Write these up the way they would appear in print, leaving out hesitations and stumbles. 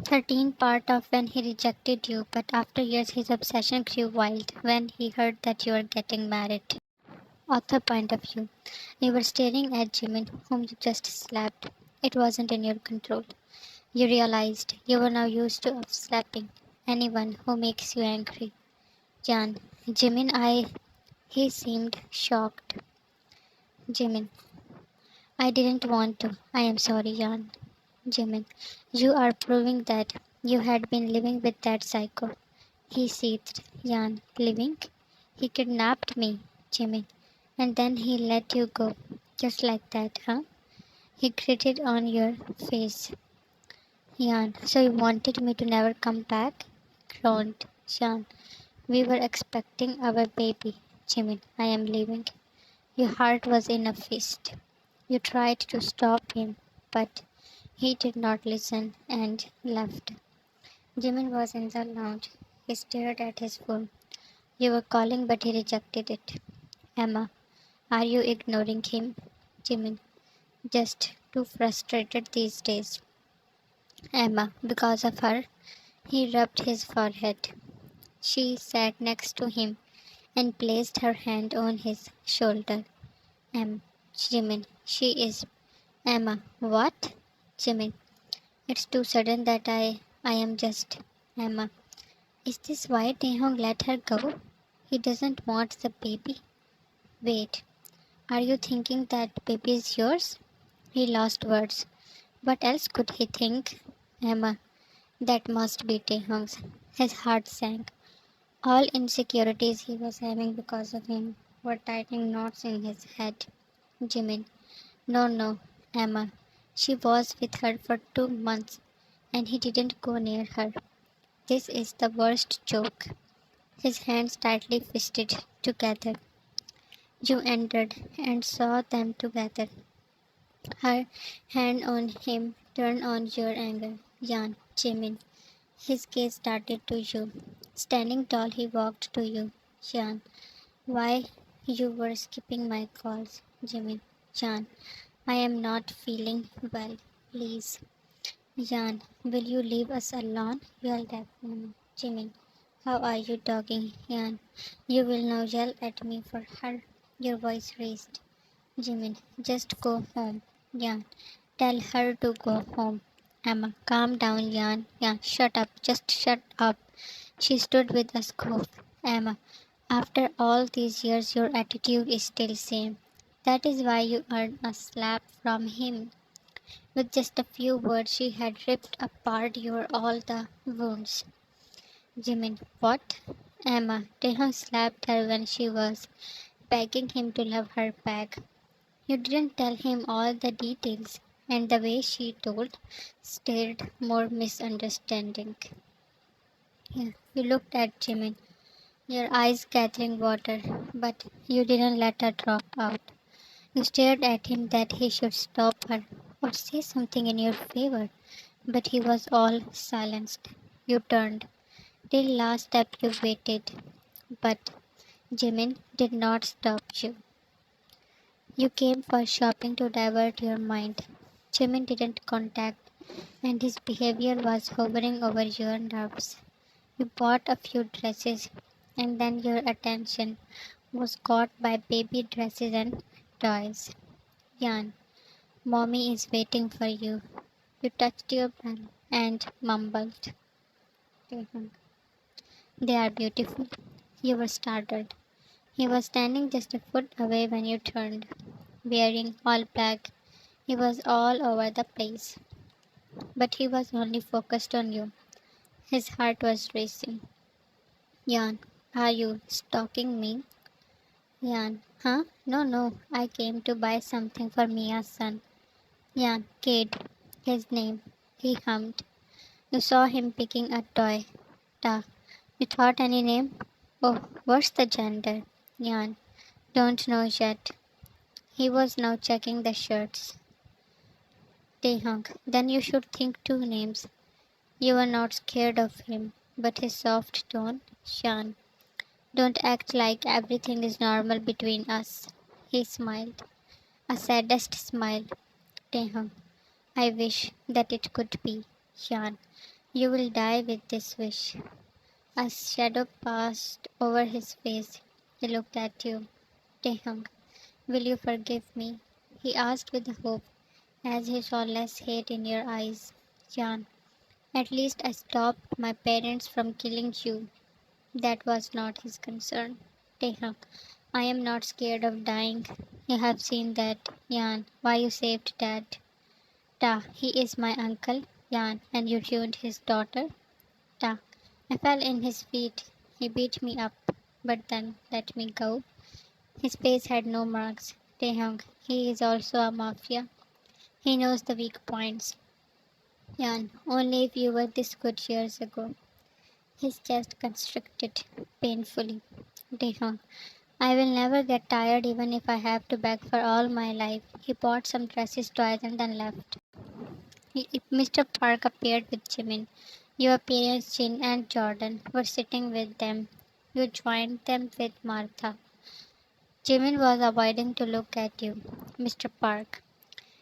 13 part of when he rejected you, but after years his obsession grew wild when he heard that you were getting married. Author point of view. You were staring at Jimin, whom you just slapped. It wasn't in your control. You realized you were now used to slapping anyone who makes you angry. Jan, Jimin, he seemed shocked. Jimin, I didn't want to. I am sorry, Jan. Jimin, you are proving that you had been living with that psycho. He seethed. Jan, living? He kidnapped me, Jimin, and then he let you go. Just like that, huh? He gritted on your face. Jan, so you wanted me to never come back? Groaned. Jan, we were expecting our baby. Jimin, I am leaving. Your heart was in a fist. You tried to stop him, but he did not listen and left. Jimin was in the lounge. He stared at his phone. You were calling, but he rejected it. Emma, are you ignoring him? Jimin, just too frustrated these days. Emma, because of her? He rubbed his forehead. She sat next to him and placed her hand on his shoulder. Jimin, she is. Emma, what? Jimin, it's too sudden that I am just. Emma, is this why Taehyung let her go? He doesn't want the baby. Wait, are you thinking that baby is yours? He lost words. What else could he think? Emma, that must be Taehyung's. His heart sank. All insecurities he was having because of him were tightening knots in his head. Jimin, no, no, Emma. She was with her for 2 months and he didn't go near her. This is the worst joke. His hands tightly fisted together. You entered and saw them together. Her hand on him turned on your anger. Jan, Jimin. His gaze started to you. Standing tall, he walked to you. Jan, why you were skipping my calls, Jimin. Jan, I am not feeling well. Please. Jan, will you leave us alone? Yelled at him. Jimin, how are you talking, Jan? You will now yell at me for her. Your voice raised. Jimin, just go home. Jan, tell her to go home. Emma, calm down, Jan. Jan, shut up. Just shut up. She stood with a scoff. Emma, after all these years, your attitude is still same. That is why you earned a slap from him. With just a few words, she had ripped apart your all the wounds. Jimin, what? Emma, Taehyung slapped her when she was begging him to love her back. You didn't tell him all the details, and the way she told stirred more misunderstanding. Yeah. You looked at Jimin, your eyes gathering water, but you didn't let her drop out. You stared at him that he should stop her or say something in your favor, but he was all silenced. You turned. Till last step you waited, but Jimin did not stop you. You came for shopping to divert your mind. Jimin didn't contact, and his behavior was hovering over your nerves. You bought a few dresses, and then your attention was caught by baby dresses and toys. Yan, mommy is waiting for you. You touched your belly and mumbled. They are beautiful. You were startled. He was standing just a foot away when you turned, wearing all black. He was all over the place, but he was only focused on you. His heart was racing. Jan, are you stalking me? Jan, huh? No, no, I came to buy something for Mia's son. Jan, Cade, his name. He hummed. You saw him picking a toy. Ta. You thought any name? Oh, what's the gender? Jan, don't know yet. He was now checking the shirts. Taehyung, then you should think two names. You were not scared of him, but his soft tone, Shan. Don't act like everything is normal between us. He smiled, a saddest smile. Taehyung, I wish that it could be. Shan, You will die with this wish. A shadow passed over his face. He looked at you. Taehyung, will you forgive me? He asked with hope, as he saw less hate in your eyes. Jan, at least I stopped my parents from killing you. That was not his concern. Taehyung, I am not scared of dying. You have seen that. Jan, why you saved Dad? Ta, he is my uncle. Jan, and you ruined his daughter? Ta, I fell in his feet. He beat me up, but then let me go. His face had no marks. Taehyung, he is also a mafia. He knows the weak points. Yan, only if you were this good years ago. His chest constricted painfully. Taehyung, I will never get tired even if I have to beg for all my life. He bought some dresses twice and then left. Mr. Park appeared with Jimin. Your parents, Jin and Jordan, were sitting with them. You joined them with Martha. Jimin was avoiding to look at you. Mr. Park,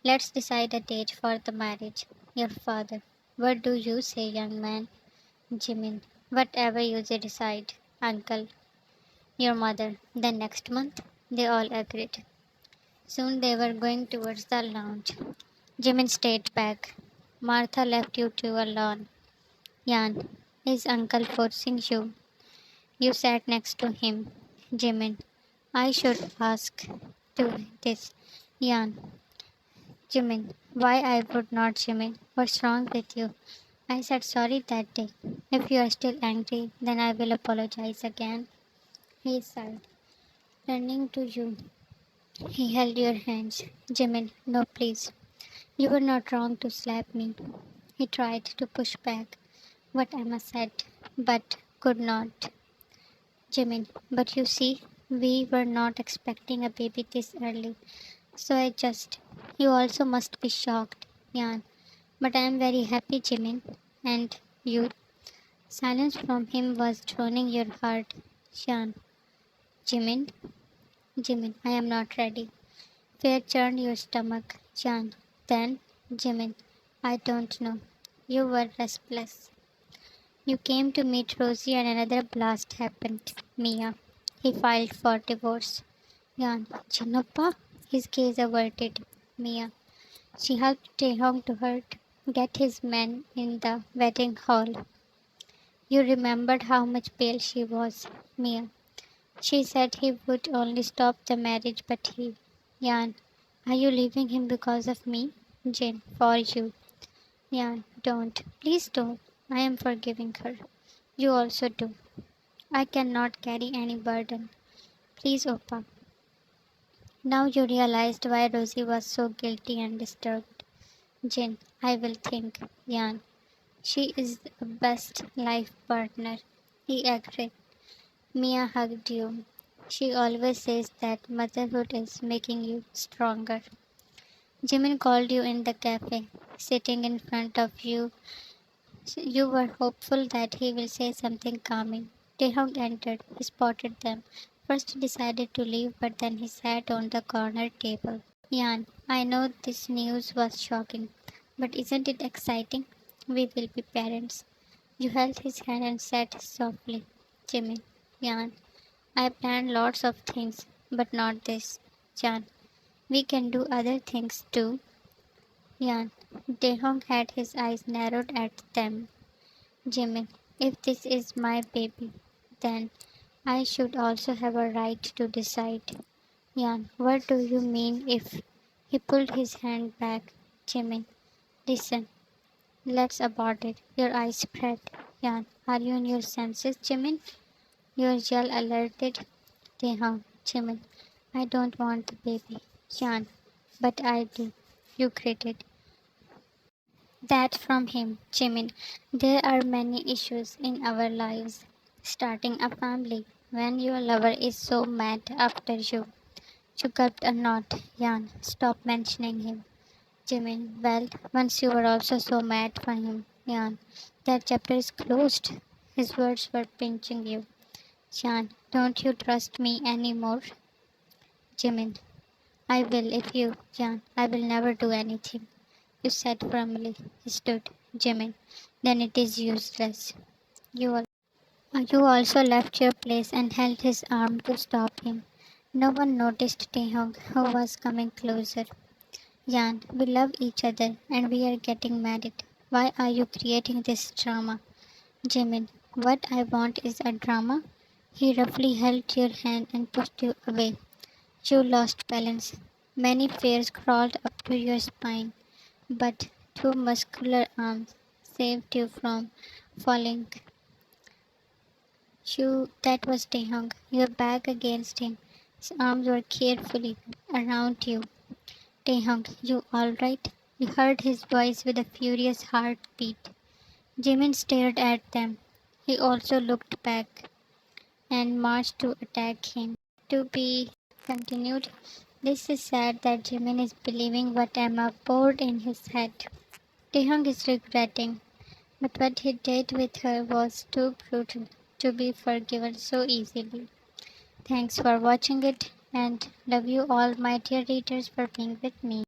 let's decide a date for the marriage. Your father. What do you say, young man? Jimin. Whatever you decide, uncle. Your mother. Then next month? They all agreed. Soon they were going towards the lounge. Jimin stayed back. Martha left you two alone. Yan, is uncle forcing you? You sat next to him. Jimin, I should ask to this. Yan, Jimin, why I would not, Jimin? What's wrong with you? I said sorry that day. If you are still angry, then I will apologize again. He sighed, turning to you. He held your hands. Jimin, no, please. You were not wrong to slap me. He tried to push back what Emma said, but could not. Jimin, but you see, we were not expecting a baby this early, so I just. You also must be shocked, Yan. But I am very happy, Jimin. And you? Silence from him was drowning your heart. Shan. Jimin? Jimin, I am not ready. Fear churned your stomach. Jan. Then, Jimin, I don't know. You were restless. You came to meet Rosie and another blast happened. Mia. He filed for divorce. Jan. Chinappa? His gaze averted. Mia. She helped Taehyung to get his men in the wedding hall. You remembered how much pale she was, Mia. She said he would only stop the marriage, but he. Yan, are you leaving him because of me? Jane, for you. Yan, don't. Please don't. I am forgiving her. You also do. I cannot carry any burden. Please, Oppa. Now you realized why Rosie was so guilty and disturbed. Jane, I will think. Yan, she is the best life partner. He agreed. Mia hugged you. She always says that motherhood is making you stronger. Jimin called you in the cafe, sitting in front of you. You were hopeful that he will say something calming. Taehyung entered. He spotted them. First he decided to leave, but then he sat on the corner table. Yan, I know this news was shocking, but isn't it exciting? We will be parents. You held his hand and said softly, Jimin, Yan, I planned lots of things, but not this. Jan, we can do other things too. Yan, Taehyung had his eyes narrowed at them. Jimin, if this is my baby, then I should also have a right to decide. Yan, what do you mean if he pulled his hand back? Jimin, listen, let's abort it. Your eyes spread. Yan, are you in your senses, Jimin? Your yell alerted Taehyung. Jimin, I don't want the baby. Yan, but I do. You gritted. That from him, Jimin. There are many issues in our lives. Starting a family when your lover is so mad after you. You gulped a knot. Yan, stop mentioning him. Jimin, well, once you were also so mad for him. Yan, that chapter is closed. His words were pinching you. Yan, don't you trust me anymore? Jimin, I will if you, Yan, I will never do anything. You said firmly. He stood. Jimin. Then it is useless. You also left your place and held his arm to stop him. No one noticed Taehyung, who was coming closer. Yan, we love each other and we are getting married. Why are you creating this drama? Jimin, what I want is a drama. He roughly held your hand and pushed you away. You lost balance. Many fears crawled up to your spine, but two muscular arms saved you from falling. That was Taehyung, your back against him. His arms were carefully around you. Taehyung, you alright? You heard his voice with a furious heartbeat. Jimin stared at them. He also looked back and marched to attack him. To be continued. This is sad that Jimin is believing what Emma poured in his head. Taehyung is regretting, but what he did with her was too brutal to be forgiven so easily. Thanks for watching it and love you all my dear readers for being with me.